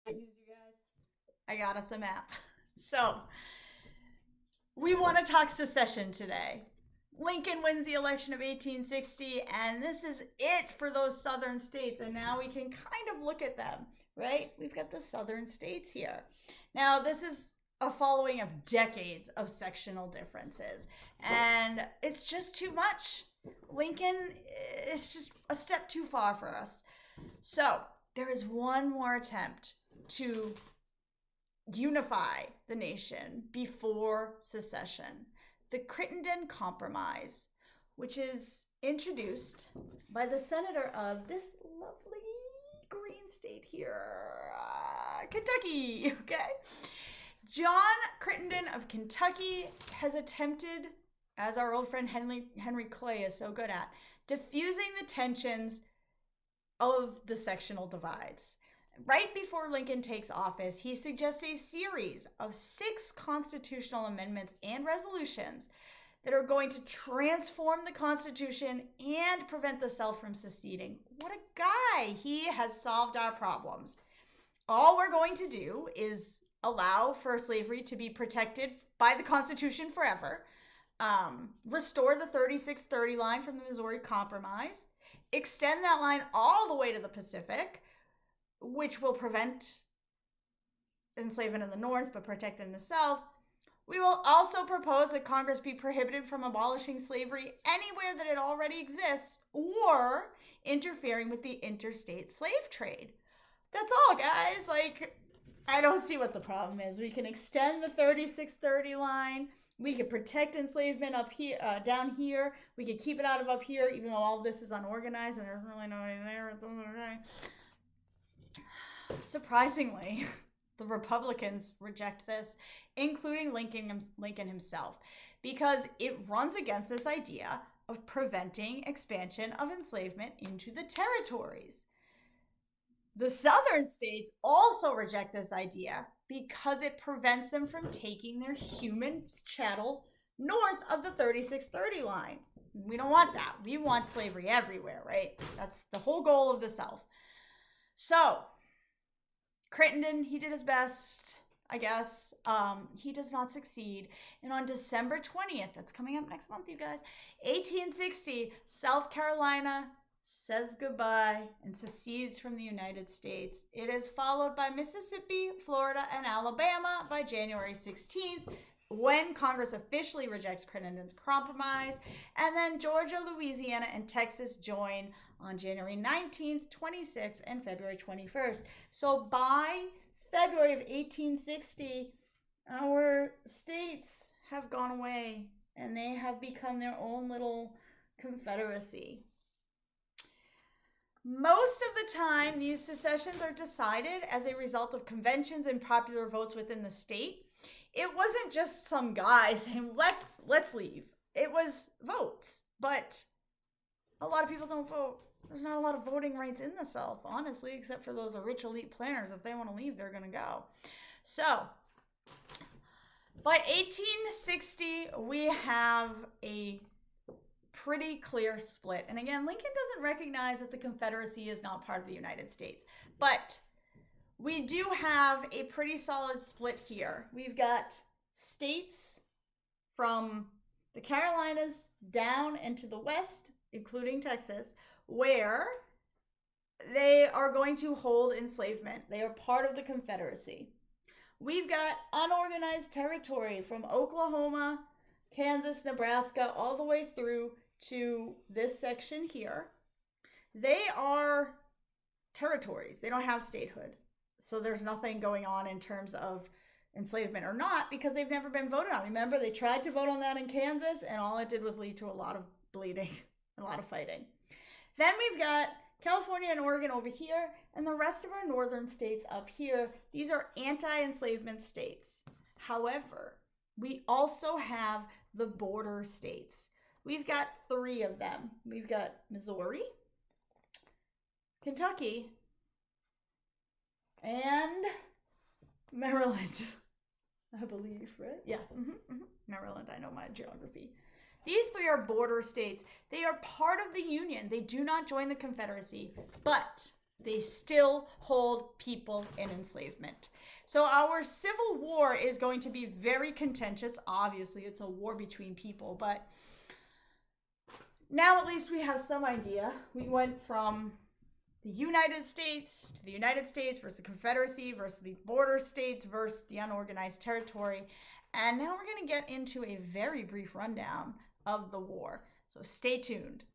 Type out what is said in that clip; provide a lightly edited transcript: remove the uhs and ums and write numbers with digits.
You guys, I got us a map. So, we want to talk secession today. Lincoln wins the election of 1860, and this is it for those southern states. And now we can kind of look at them, right? We've got the southern states here. Now, this is a following of decades of sectional differences, and it's just too much. Lincoln is just a step too far for us. So, there is one more attempt to unify the nation before secession, the Crittenden Compromise, which is introduced by the senator of this lovely green state here, Kentucky, okay? John Crittenden of Kentucky has attempted, as our old friend Henry Clay is so good at, diffusing the tensions of the sectional divides. Right before Lincoln takes office, he suggests a series of 6 constitutional amendments and resolutions that are going to transform the Constitution and prevent the South from seceding. What a guy! He has solved our problems. All we're going to do is allow for slavery to be protected by the Constitution forever, restore the 3630 line from the Missouri Compromise, extend that line all the way to the Pacific, which will prevent enslavement in the North but protect in the South. We will also propose that Congress be prohibited from abolishing slavery anywhere that it already exists or interfering with the interstate slave trade. That's all, guys. I don't see what the problem is. We can extend the 3630 line. We could protect enslavement up here, down here. We could keep it out of up here, even though all of this is unorganized and there's really nobody there. Surprisingly, the Republicans reject this, including Lincoln himself, because it runs against this idea of preventing expansion of enslavement into the territories. The southern states also reject this idea because it prevents them from taking their human chattel north of the 3630 line. We don't want that. We want slavery everywhere, right? That's the whole goal of the South. So, Crittenden, he did his best, I guess. He does not succeed. And on December 20th, that's coming up next month, you guys, 1860, South Carolina says goodbye and secedes from the United States. It is followed by Mississippi, Florida, and Alabama by January 16th, when Congress officially rejects Crittenden's Compromise, and then Georgia, Louisiana, and Texas join on January 19th, 26th, and February 21st. So by February of 1860, our states have gone away, and they have become their own little confederacy. Most of the time, these secessions are decided as a result of conventions and popular votes within the state. It wasn't just some guy saying, let's leave. It was votes. But a lot of people don't vote. There's not a lot of voting rights in the South, honestly, except for those rich elite planners. If they want to leave, they're going to go. So, by 1860, we have a pretty clear split. And again, Lincoln doesn't recognize that the Confederacy is not part of the United States. But we do have a pretty solid split here. We've got states from the Carolinas down into the West, including Texas, where they are going to hold enslavement. They are part of the Confederacy. We've got unorganized territory from Oklahoma, Kansas, Nebraska, all the way through to this section here. They are territories. They don't have statehood. So there's nothing going on in terms of enslavement or not, because they've never been voted on. Remember, they tried to vote on that in Kansas, and all it did was lead to a lot of bleeding, a lot of fighting. Then we've got California and Oregon over here, and the rest of our northern states up here. These are anti-enslavement states. However, we also have the border states. We've got 3 of them. We've got Missouri, Kentucky, and Maryland, I believe, right? Yeah, Maryland, I know my geography. These 3 are border states. They are part of the Union. They do not join the Confederacy, but They still hold people in enslavement. So our Civil War is going to be very contentious. Obviously, it's a war between people, but now at least we have some idea. We went from the United States to the United States versus the Confederacy versus the border states versus the unorganized territory. And now we're going to get into a very brief rundown of the war. So stay tuned.